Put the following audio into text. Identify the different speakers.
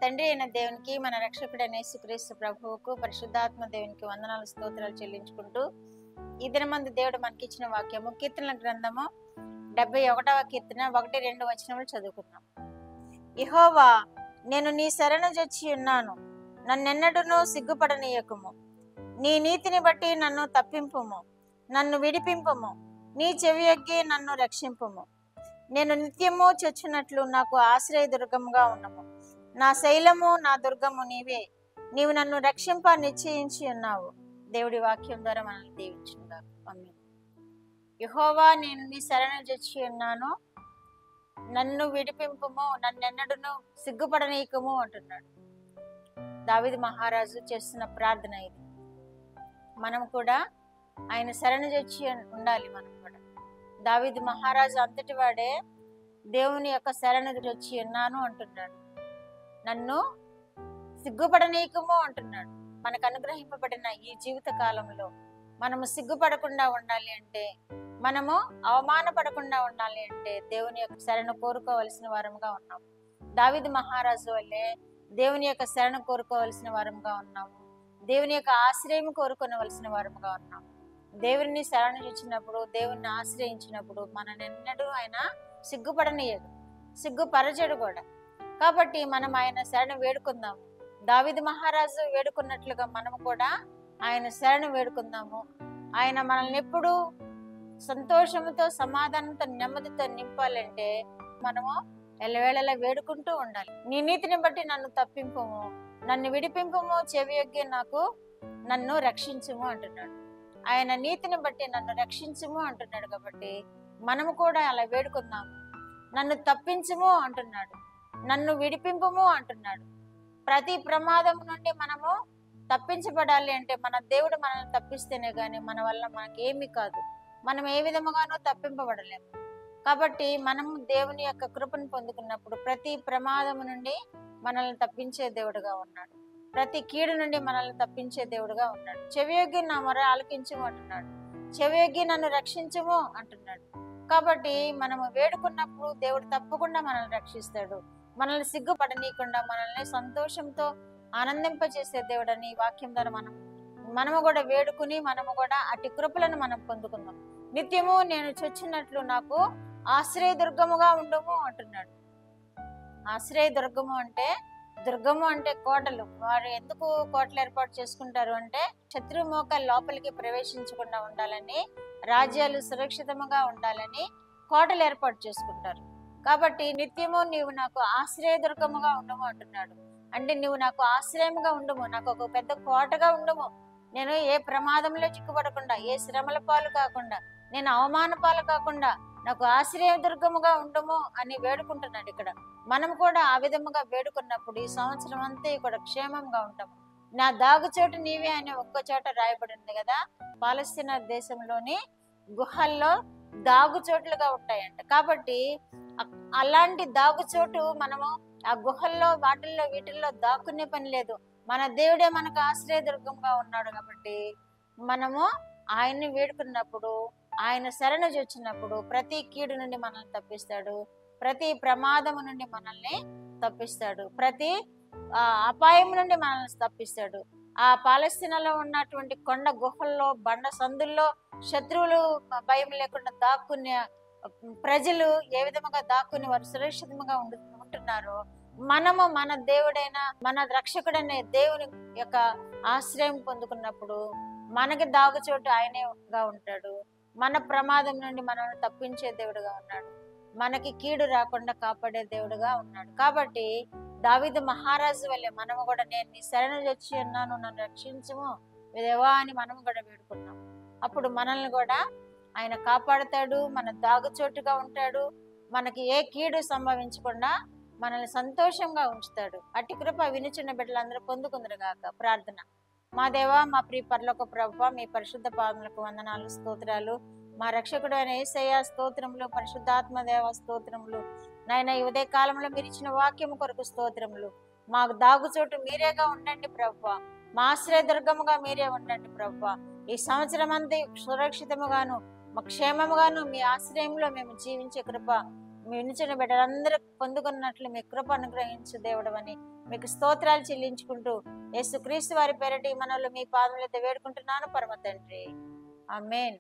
Speaker 1: తండ్రి అయిన దేవునికి, మన రక్షకుడైన యేసుక్రీస్తు ప్రభువుకు, పరిశుద్ధాత్మ దేవునికి వందనాలు స్తోత్రాలు చెల్లించుకుంటూ ఈ దినమందు దేవుడు మనకిచ్చిన వాక్యము కీర్తనల గ్రంథము 71వ కీర్తన 1-2 వచనములు చదువుకుందాం. యెహోవా, నేను నీ శరణు జొచ్చి ఉన్నాను, నన్నెన్నడూనూ సిగ్గుపడనీయకుము. నీ నీతిని బట్టి నన్ను తప్పింపుము, నన్ను విడిపింపుము. నీ చెవియొగ్గి నన్ను రక్షింపుము. నేను నిత్యము చొచ్చునట్లు నాకు ఆశ్రయదుర్గముగా ఉండము. నా శైలము, నా దుర్గము నీవే. నీవు నన్ను రక్షింప నిశ్చయించి ఉన్నావు. దేవుడి వాక్యం ద్వారా మనల్ని దీవించుగా. ఆమేన్. యెహోవా, నేను నీ శరణు జొచ్చి ఉన్నాను, నన్ను విడిపింపుము, నన్నెన్నడూనూ సిగ్గుపడనీయకుము అంటున్నాడు. దావీదు మహారాజు చేస్తున్న ప్రార్థన ఇది. మనం కూడా ఆయన శరణు జొచ్చి ఉండాలి. మనం కూడా దావీదు మహారాజు అంతటి వాడే దేవుని యొక్క శరణు జొచ్చి ఉన్నాను అంటున్నాడు. నన్ను సిగ్గుపడనీయకుము అంటున్నాడు. మనకు అనుగ్రహింపబడిన ఈ జీవిత కాలంలో మనము సిగ్గుపడకుండా ఉండాలి అంటే, మనము అవమానపడకుండా ఉండాలి అంటే దేవుని యొక్క శరణు కోరుకోవలసిన వారంగా ఉన్నాము. దావీదు మహారాజు వల్లే దేవుని యొక్క శరణు కోరుకోవలసిన వారంగా ఉన్నాము. దేవుని యొక్క ఆశ్రయం కోరుకోవలసిన వారంగా ఉన్నాము. దేవుని శరణు ఇచ్చినప్పుడు, దేవుని ఆశ్రయించినప్పుడు మననెన్నడూ ఆయన సిగ్గుపడనీయడు, సిగ్గుపరచడు కూడా. కాబట్టి మనం ఆయన శరణు వేడుకుందాము. దావీదు మహారాజు వేడుకున్నట్లుగా మనము కూడా ఆయన శరణు వేడుకుందాము. ఆయన మనల్ని ఎప్పుడు సంతోషంతో, సమాధానంతో, నెమ్మదితో నింపాలంటే మనము ఎల్లవేళలా వేడుకుంటూ ఉండాలి. నీ నీతిని బట్టి నన్ను తప్పింపుము, నన్ను విడిపింపుము, చెవియొగ్గి నన్ను రక్షించుము అంటున్నాడు. ఆయన నీతిని బట్టి నన్ను రక్షించుము అంటున్నాడు. కాబట్టి మనము కూడా అలా వేడుకుందాము. నన్ను తప్పించుము అంటున్నాడు, నన్ను విడిపింపుము అంటున్నాడు. ప్రతి ప్రమాదం నుండి మనము తప్పించబడాలి అంటే మన దేవుడు మనల్ని తప్పిస్తేనే గాని మన వల్ల మనకేమీ కాదు. మనం ఏ విధముగానూ తప్పింపబడలేము. కాబట్టి మనము దేవుని యొక్క కృపను పొందుకున్నప్పుడు ప్రతి ప్రమాదం నుండి మనల్ని తప్పించే దేవుడుగా ఉన్నాడు. ప్రతి కీడు నుండి మనల్ని తప్పించే దేవుడుగా ఉన్నాడు. చెవియొగ్గి నా మొర ఆలకించుము అంటున్నాడు. చెవియొగ్గి నన్ను రక్షించుము అంటున్నాడు. కాబట్టి మనము వేడుకున్నప్పుడు దేవుడు తప్పకుండా మనల్ని రక్షిస్తాడు. మనల్ని సిగ్గుపడనీయకుండా మనల్ని సంతోషంతో ఆనందింపచేసే దేవుడని వాక్యం ద్వారా మనము కూడా వేడుకుని మనము కూడా అటు కృపలను మనం పొందుకుందాం. నిత్యము నేను చొచ్చినట్లు నాకు ఆశ్రయదుర్గముగా ఉండుము అంటున్నాడు. ఆశ్రయదుర్గము అంటే, దుర్గము అంటే కోటలు. వారు ఎందుకు కోటలు ఏర్పాటు చేసుకుంటారు అంటే, శత్రు మోకాలు లోపలికి ప్రవేశించకుండా ఉండాలని, రాజ్యాలు సురక్షితంగా ఉండాలని కోటలు ఏర్పాటు చేసుకుంటారు. కాబట్టి నిత్యము నీవు నాకు ఆశ్రయదుర్గముగా ఉండము అంటున్నాడు. అంటే నువ్వు నాకు ఆశ్రయముగా ఉండము, నాకు ఒక పెద్ద కోటగా ఉండము. నేను ఏ ప్రమాదంలో చిక్కుపడకుండా, ఏ శ్రమల పాలు కాకుండా, నేను అవమాన పాలు కాకుండా నాకు ఆశ్రయదుర్గముగా ఉండము అని వేడుకుంటున్నాడు. ఇక్కడ మనం కూడా ఆ విధముగా వేడుకున్నప్పుడు ఈ సంవత్సరం అంతా కూడా క్షేమంగా ఉంటాము. నా దాగుచోటు నీవే అనే ఒక్క చోట రాయబడింది కదా, పాలస్తీనా దేశంలోని గుహల్లో దాగుచోట్లుగా ఉంటాయంట. కాబట్టి అలాంటి దాగుచోటు మనము ఆ గుహల్లో వీటిల్లో దాక్కునే పని లేదు. మన దేవుడే మనకు ఆశ్రయదుర్గంగా ఉన్నాడు. కాబట్టి మనము ఆయన్ని వేడుకున్నప్పుడు, ఆయన శరణు జొచ్చినప్పుడు ప్రతి కీడు నుండి మనల్ని తప్పిస్తాడు, ప్రతి ప్రమాదము నుండి మనల్ని తప్పిస్తాడు, ప్రతి అపాయం నుండి మనల్ని తప్పిస్తాడు. ఆ పాలస్తీనాలో ఉన్నటువంటి కొండ గుహల్లో, బండ సందుల్లో శత్రువులు భయం లేకుండా దాక్కునే ప్రజలు ఏ విధముగా దాక్కుని వారు సురక్షితంగా ఉంటున్నారో, మనము మన దేవుడైన, మన రక్షకుడైన దేవుని యొక్క ఆశ్రయం పొందుకున్నప్పుడు మనకి దాగుచోటు ఆయనేగా ఉంటాడు. మన ప్రమాదం నుండి మనల్ని తప్పించే దేవుడుగా ఉన్నాడు. మనకి కీడు రాకుండా కాపాడే దేవుడుగా ఉన్నాడు. కాబట్టి దావీదు మహారాజు వల్లే మనము కూడా నేను నీ శరణు జొచ్చి ఉన్నాను, నన్ను రక్షించుము దేవా అని మనము కూడా వేడుకున్నాం. అప్పుడు మనల్ని కూడా ఆయన కాపాడుతాడు, మన దాగుచోటుగా ఉంటాడు. మనకి ఏ కీడు సంభవించకుండా మనల్ని సంతోషంగా ఉంచుతాడు. అట్టి కృప వినుచున్న బిడ్డలందరూ పొందుకుందరు గాక. ప్రార్థన. మా దేవా, మా ప్రియ పరలోక ప్రభువా, మీ పరిశుద్ధ పాదములకు వందనాలు, స్తోత్రాలు. మా రక్షకుడు అయిన యేసయ్య స్తోత్రములు, పరిశుద్ధాత్మ దేవ స్తోత్రములు. నాయన ఈ ఉదయ కాలంలో మీరు ఇచ్చిన వాక్యము కొరకు స్తోత్రములు. మాకు దాగుచోటు మీరేగా ఉండండి ప్రభువా, మా ఆశ్రయదుర్గముగా మీరే ఉండండి ప్రభువా. ఈ సంవత్సరం అంతా సురక్షితముగాను, మా క్షేమముగాను మీ ఆశ్రయంలో మేము జీవించే కృప మీ వినిచిన బిడ్డలందరూ పొందుకున్నట్లు మీ కృప అనుగ్రహించు దేవుడవని మీకు స్తోత్రాలు చెల్లించుకుంటూ యేసుక్రీస్తు వారి పేరటి మనలో మీ పాదములతో వేడుకుంటున్నాను పరమ తండ్రి. ఆమేన్.